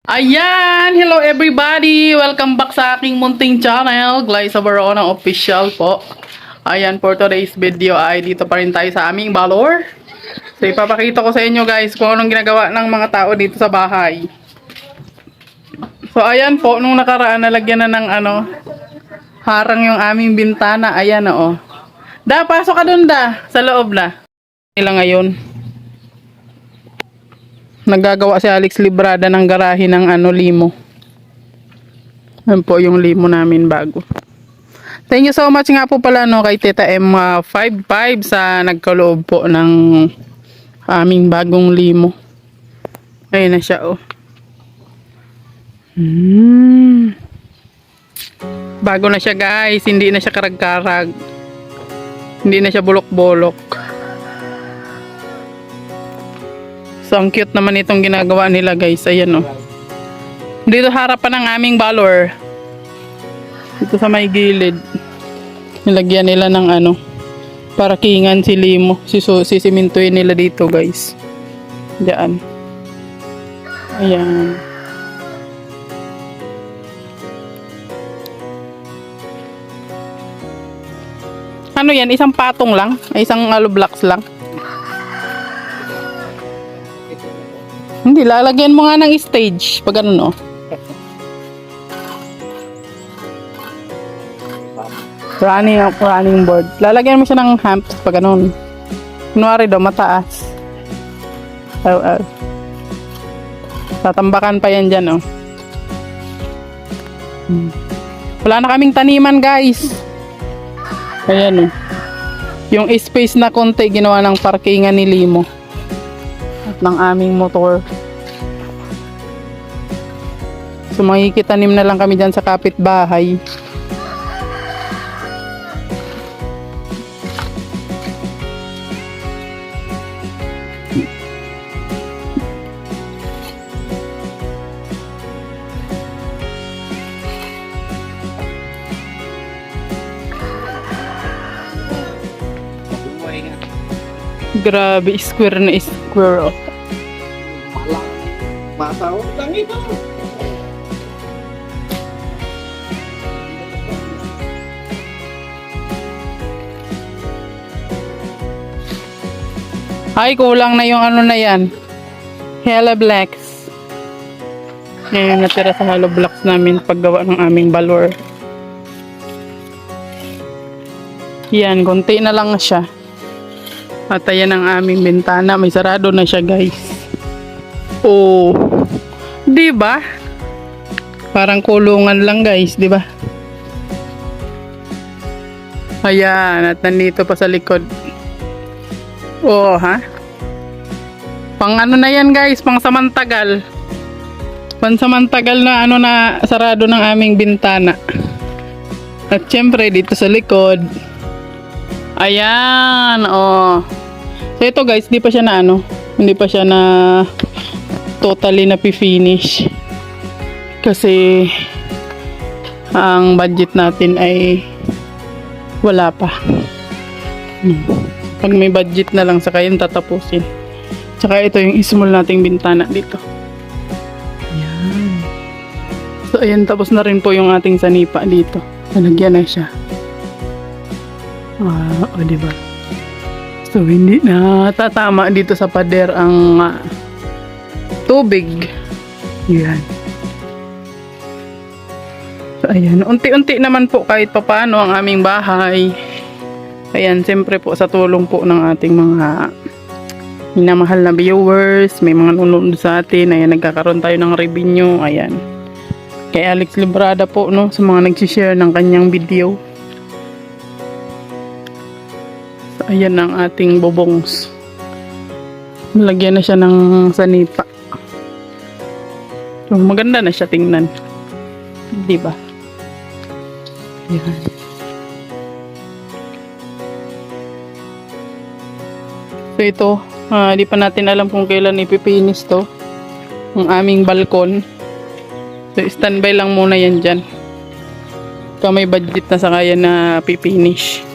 Ayan! Hello everybody! Welcome back sa aking munting channel, Glyza Barona Official po. Ayan, for today's video ay dito pa rin tayo sa aming balor. So, ipapakita ko sa inyo guys kung anong ginagawa ng mga tao dito sa bahay. So, ayan po, nung nakaraan nalagyan na ng harang yung aming bintana. Ayan o. Da, pasok ka dun da, sa loob na. Nila ngayon. Naggagawa si Alex Librada ng garahe ng limo. Yan po yung limo namin bago. Thank you so much nga po pala kay Tita M55 sa nagkaloob po ng aming bagong limo. Ayun na siya oh. Bago na siya guys, hindi na siya karag-karag. Hindi na siya bulok-bolok. So, ang cute naman itong ginagawa nila guys. Ayan o. Dito harapan ng aming balor. Dito sa may gilid. Nilagyan nila ng parakingan si limo. Sisimintuin nila dito guys. Diyan. Ayan. Ano yan? Isang patong lang? Isang blocks lang? Hindi, lalagyan mo nga ng stage pag oh. Running board. Lalagyan mo siya ng humps pag ganun. Kunwari daw, mataas. Tatambakan pa yan dyan, oh. Wala na kaming taniman, guys. Ayan, oh. Yung space na konti, ginawa ng parkingan ni Limo. Ng aming motor. So makikitanim na lang kami dyan sa kapitbahay. Grabe, square na square oh. Masawag lang ito. Ay, kulang na yung na yan. Hello Blacks. Yan yung natira sa hollow blocks namin paggawa ng aming balor. Yan, konti na lang siya. At ayan ang aming bintana. May sarado na siya guys. Oh, di ba? Parang kulungan lang guys, di ba? Ayan, at nandito pa sa likod. Oh, ha? Pang na yan guys, pang samantagal. Pansamantagal na na sarado ng aming bintana. At syempre dito sa likod. Ayan, oh. So ito guys, di pa siya na hindi pa siya na totally na finish kasi ang budget natin ay wala pa. Pag may budget na lang saka yun tatapusin. Tsaka ito yung small nating bintana dito. Ayan. So ayan, tapos na rin po yung ating sanipa dito. Nalagyan na siya. O diba? So hindi na tatama dito sa pader ang tubig. Yan. So, ayan. Unti-unti naman po kahit papaano ang aming bahay. Ayan, siyempre po sa tulong po ng ating mga minamahal na viewers. May mga nanonood sa atin. Ayan, nagkakaroon tayo ng revenue. Ayan. Kay Alex Librada po, sa mga nagsishare ng kanyang video. So, ayan ang ating bobongs. Lagyan na siya ng sanipa. So, maganda na siya tingnan. Diba? Yan. So ito, di pa natin alam kung kailan ipipinis to. Ang aming balkon. So standby lang muna yan dyan. Kung may budget na sa kaya na pipinish.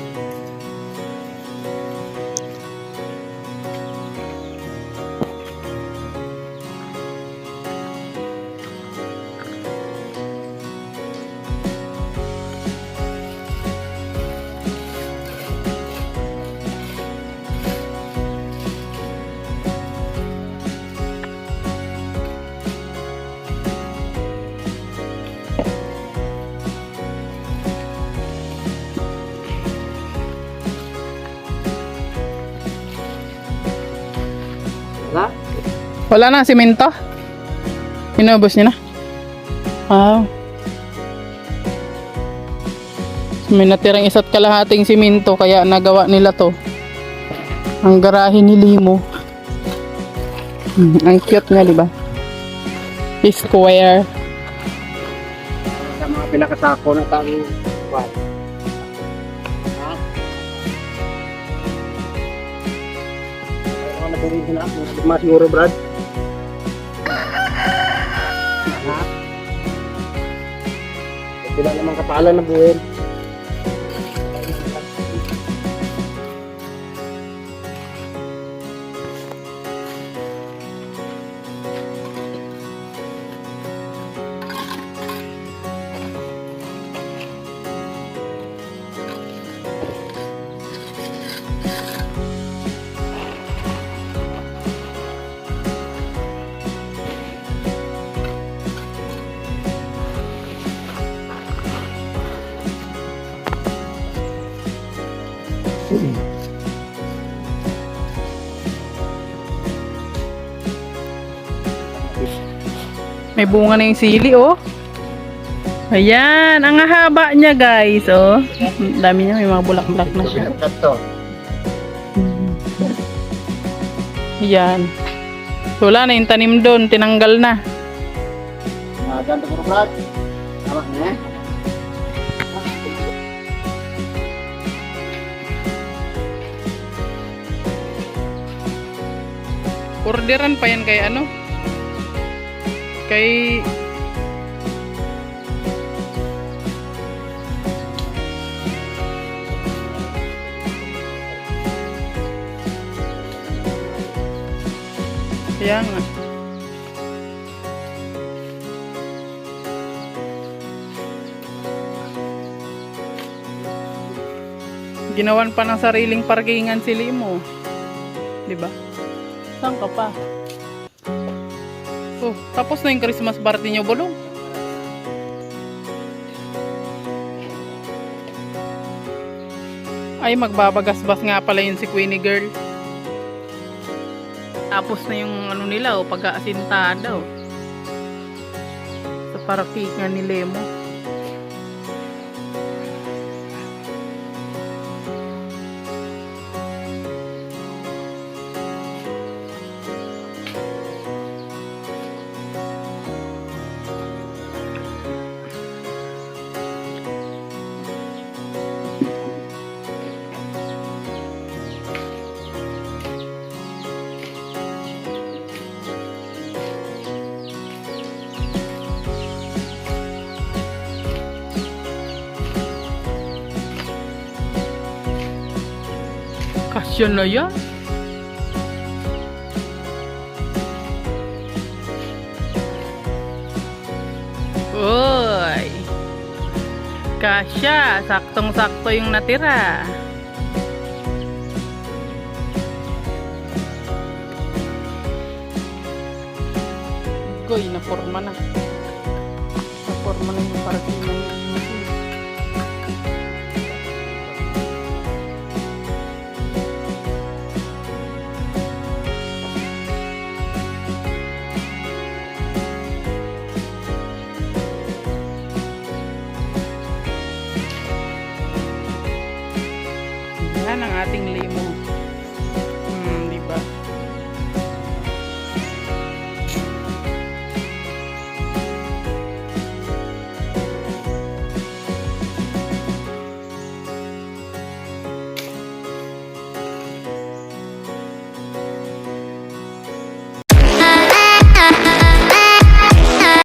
Ha? Wala na, simento? Inubos niyo na? Wow. May natirang isa't kalahating simento kaya nagawa nila to. Ang garahe ni Limo. Ang cute nga, di ba? Square. Sa mga pinakasako na tanging kwan. Ha? Ano na rin na? Mas siguro, Brad? Ha? Sila naman kapalan na buhin. May bunga na yung sili, oh. Ayan, ang haba niya, guys, oh. Ang dami niya, may mga bulak-bulak na siya. Ito. Ayan. Wala na yung tanim doon, tinanggal na. Ganda ko, Brad. Tama na eh. Orderan pa yan kay ano? Kay kaya nga. Ginawan pa ng sariling parkingan si Limo. 'Di ba? Saan ka pa? Oh, tapos na yung Christmas party niyo, Bulong. Ay, magbabagasbas nga pala yun si Queenie Girl. Tapos na yung ano nila, oh, pag-aasintada, oh. Sa parkingan ni Lemo. Kasya na yan. Uy. Kasya. Saktong-sakto yung natira. Goy, naporma na. Naporma na yung parkingan niya. Yan ang ating